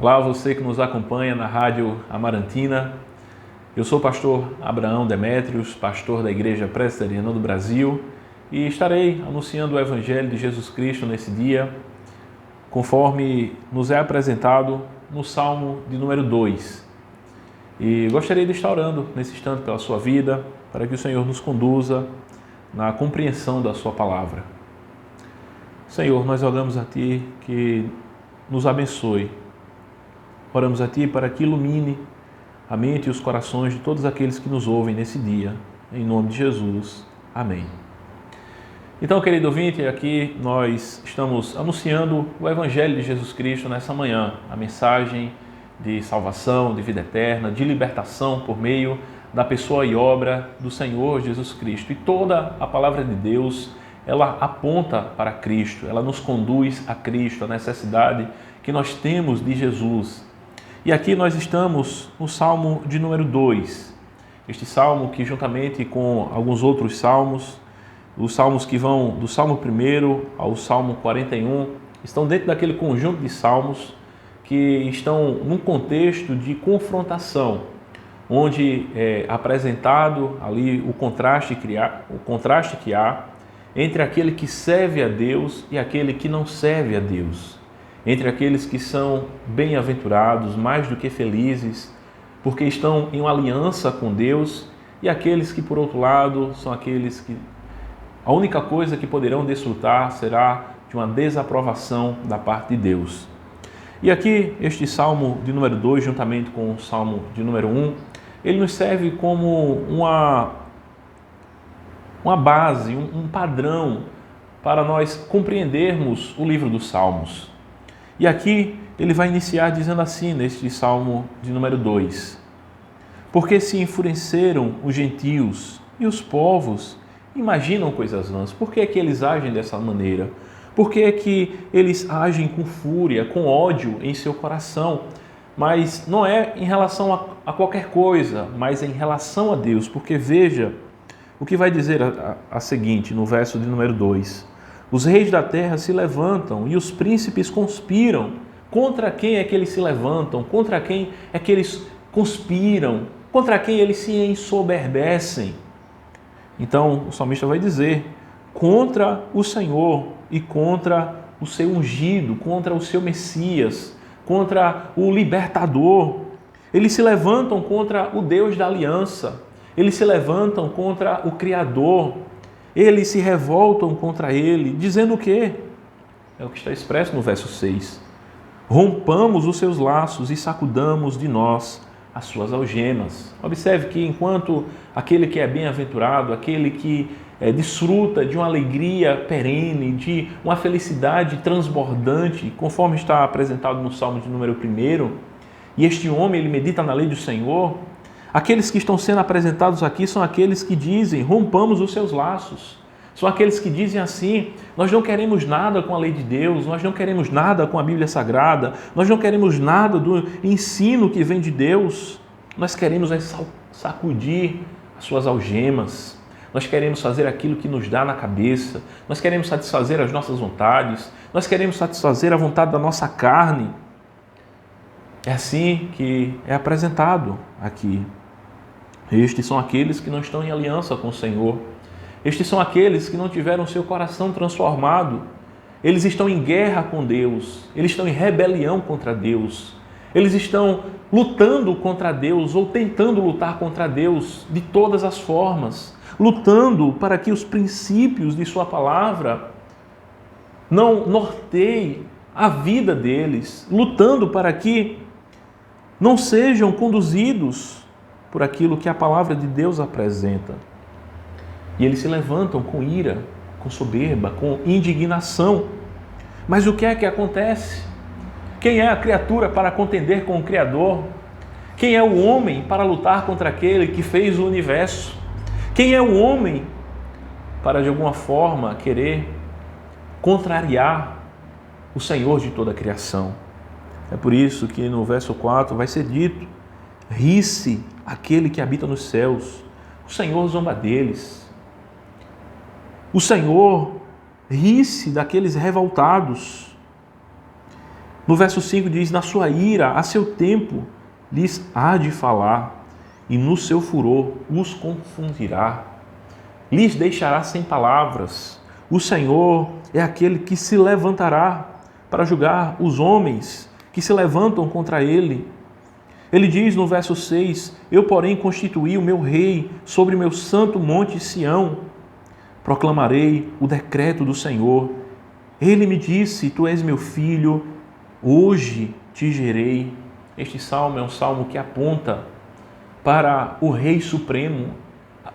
Olá, você que nos acompanha na Rádio Amarantina. Eu sou o pastor Abraão Demétrios, pastor da Igreja Presbiteriana do Brasil, e estarei anunciando o Evangelho de Jesus Cristo nesse dia, conforme nos é apresentado no Salmo de número 2. E gostaria de estar orando nesse instante pela sua vida, para que o Senhor nos conduza na compreensão da sua palavra. Senhor, nós oramos a Ti que nos abençoe. Oramos a Ti para que ilumine a mente e os corações de todos aqueles que nos ouvem nesse dia. Em nome de Jesus. Amém. Então, querido ouvinte, aqui nós estamos anunciando o Evangelho de Jesus Cristo nessa manhã, a mensagem de salvação, de vida eterna, de libertação por meio da pessoa e obra do Senhor Jesus Cristo. E toda a palavra de Deus, ela aponta para Cristo, ela nos conduz a Cristo, a necessidade que nós temos de Jesus. E aqui nós estamos no Salmo de número 2. Este Salmo que, juntamente com alguns outros salmos, os salmos que vão do Salmo 1 ao Salmo 41, estão dentro daquele conjunto de salmos que estão num contexto de confrontação, onde é apresentado ali o contraste que há entre aquele que serve a Deus e aquele que não serve a Deus. Entre aqueles que são bem-aventurados, mais do que felizes, porque estão em uma aliança com Deus, e aqueles que, por outro lado, são aqueles que a única coisa que poderão desfrutar será de uma desaprovação da parte de Deus. E aqui, este Salmo de número 2, juntamente com o Salmo de número 1, ele nos serve como uma base, um padrão para nós compreendermos o livro dos Salmos. E aqui ele vai iniciar dizendo assim, neste Salmo de número 2: Porque se enfureceram os gentios e os povos imaginam coisas vãs. Por que é que eles agem dessa maneira? Por que é que eles agem com fúria, com ódio em seu coração? Mas não é em relação a qualquer coisa, mas em relação a Deus. Porque veja o que vai dizer a seguinte, no verso de número 2. Os reis da terra se levantam e os príncipes conspiram. Contra quem é que eles se levantam? Contra quem é que eles conspiram? Contra quem eles se ensoberbecem? Então o salmista vai dizer: contra o Senhor e contra o seu ungido, contra o seu Messias, contra o libertador. Eles se levantam contra o Deus da aliança. Eles se levantam contra o Criador. Eles se revoltam contra ele, dizendo o quê? É o que está expresso no verso 6. Rompamos os seus laços e sacudamos de nós as suas algemas. Observe que enquanto aquele que é bem-aventurado, aquele que desfruta de uma alegria perene, de uma felicidade transbordante, conforme está apresentado no Salmo de número 1, e este homem ele medita na lei do Senhor, aqueles que estão sendo apresentados aqui são aqueles que dizem: rompamos os seus laços. São aqueles que dizem assim: nós não queremos nada com a lei de Deus, nós não queremos nada com a Bíblia Sagrada, nós não queremos nada do ensino que vem de Deus, nós queremos sacudir as suas algemas, nós queremos fazer aquilo que nos dá na cabeça, nós queremos satisfazer as nossas vontades, nós queremos satisfazer a vontade da nossa carne. É assim que é apresentado aqui. Estes são aqueles que não estão em aliança com o Senhor. Estes são aqueles que não tiveram seu coração transformado. Eles estão em guerra com Deus. Eles estão em rebelião contra Deus. Eles estão lutando contra Deus ou tentando lutar contra Deus de todas as formas. Lutando para que os princípios de sua palavra não norteiem a vida deles. Lutando para que não sejam conduzidos por aquilo que a palavra de Deus apresenta. E eles se levantam com ira, com soberba, com indignação. Mas o que é que acontece? Quem é a criatura para contender com o Criador? Quem é o homem para lutar contra aquele que fez o universo? Quem é o homem para, de alguma forma, querer contrariar o Senhor de toda a criação? É por isso que no verso 4 vai ser dito: ri-se aquele que habita nos céus, o Senhor zomba deles. O Senhor ri-se daqueles revoltados. No verso 5 diz: na sua ira, a seu tempo, lhes há de falar, e no seu furor os confundirá. Lhes deixará sem palavras. O Senhor é aquele que se levantará para julgar os homens que se levantam contra ele. Ele diz no verso 6: eu, porém, constituí o meu rei sobre meu santo monte Sião. Proclamarei o decreto do Senhor. Ele me disse: tu és meu filho, hoje te gerei. Este salmo é um salmo que aponta para o Rei Supremo,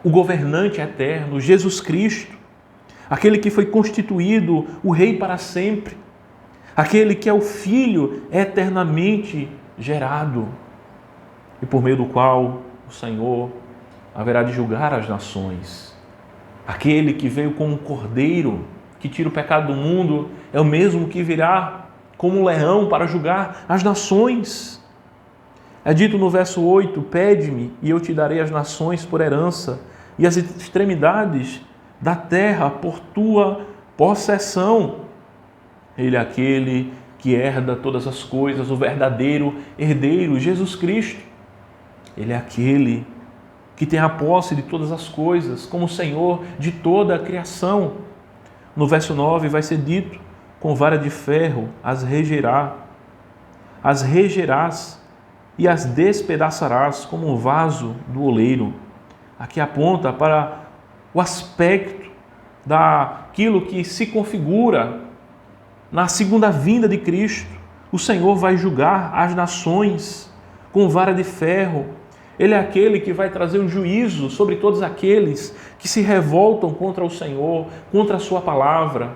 o governante eterno, Jesus Cristo, aquele que foi constituído o Rei para sempre, aquele que é o Filho eternamente gerado e por meio do qual o Senhor haverá de julgar as nações. Aquele que veio como um cordeiro que tira o pecado do mundo é o mesmo que virá como um leão para julgar as nações. É dito no verso 8: pede-me e eu te darei as nações por herança e as extremidades da terra por tua possessão. Ele é aquele que herda todas as coisas, o verdadeiro herdeiro, Jesus Cristo. Ele é aquele que tem a posse de todas as coisas, como Senhor de toda a criação. No verso 9 vai ser dito: com vara de ferro as regerás e as despedaçarás como um vaso do oleiro. Aqui aponta para o aspecto daquilo que se configura na segunda vinda de Cristo. O Senhor vai julgar as nações com vara de ferro. Ele é aquele que vai trazer o juízo sobre todos aqueles que se revoltam contra o Senhor, contra a sua palavra,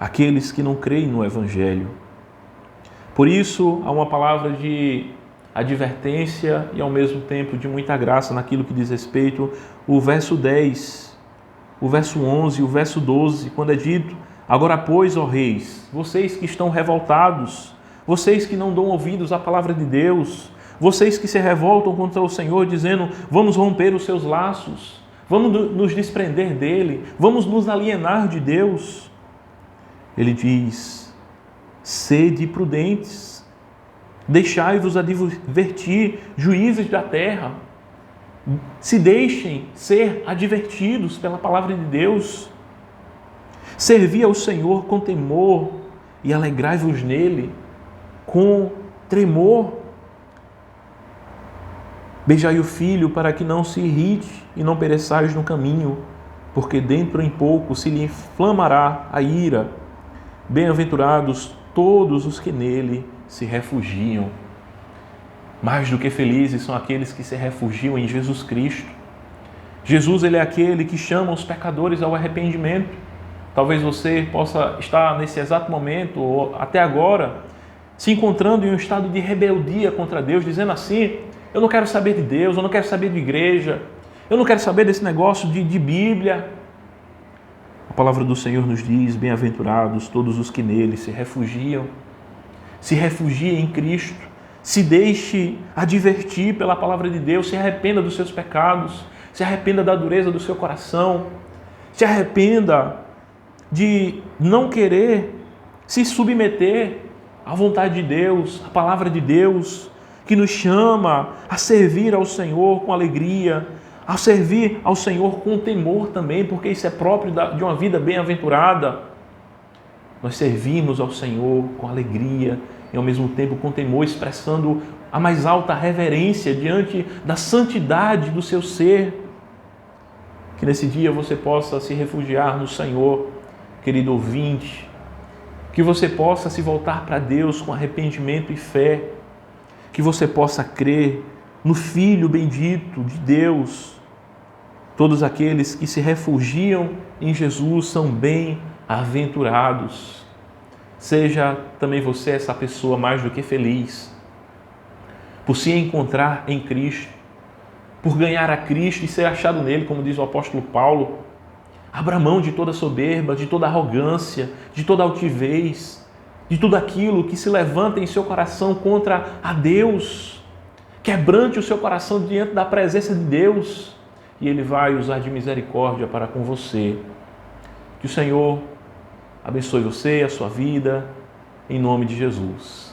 aqueles que não creem no Evangelho. Por isso, há uma palavra de advertência e ao mesmo tempo de muita graça naquilo que diz respeito o verso 10, o verso 11 e o verso 12, quando é dito: agora, pois, ó reis, vocês que estão revoltados, vocês que não dão ouvidos à palavra de Deus, vocês que se revoltam contra o Senhor, dizendo: vamos romper os seus laços, vamos nos desprender dele, vamos nos alienar de Deus. Ele diz: sede prudentes, deixai-vos advertir, juízes da terra. Se deixem ser advertidos pela palavra de Deus. Servi ao Senhor com temor e alegrai-vos nele com tremor. Beijai o filho para que não se irrite e não pereçais no caminho, porque dentro em pouco se lhe inflamará a ira. Bem-aventurados todos os que nele se refugiam. Mais do que felizes são aqueles que se refugiam em Jesus Cristo. Jesus, ele é aquele que chama os pecadores ao arrependimento. Talvez você possa estar nesse exato momento ou até agora se encontrando em um estado de rebeldia contra Deus, dizendo assim: eu não quero saber de Deus, eu não quero saber de igreja, eu não quero saber desse negócio de Bíblia. A palavra do Senhor nos diz: bem-aventurados todos os que nele se refugiam. Se refugie em Cristo, se deixe advertir pela palavra de Deus, se arrependa dos seus pecados, se arrependa da dureza do seu coração, se arrependa de não querer se submeter à vontade de Deus, à palavra de Deus, que nos chama a servir ao Senhor com alegria, a servir ao Senhor com temor também, porque isso é próprio de uma vida bem-aventurada. Nós servimos ao Senhor com alegria e ao mesmo tempo com temor, expressando a mais alta reverência diante da santidade do seu ser. Que nesse dia você possa se refugiar no Senhor, querido ouvinte, que você possa se voltar para Deus com arrependimento e fé, que você possa crer no Filho bendito de Deus. Todos aqueles que se refugiam em Jesus são bem-aventurados. Seja também você essa pessoa mais do que feliz, por se encontrar em Cristo, por ganhar a Cristo e ser achado nele, como diz o apóstolo Paulo. Abra mão de toda soberba, de toda arrogância, de toda altivez, de tudo aquilo que se levanta em seu coração contra a Deus. Quebrante o seu coração diante da presença de Deus e Ele vai usar de misericórdia para com você. Que o Senhor abençoe você, a sua vida, em nome de Jesus.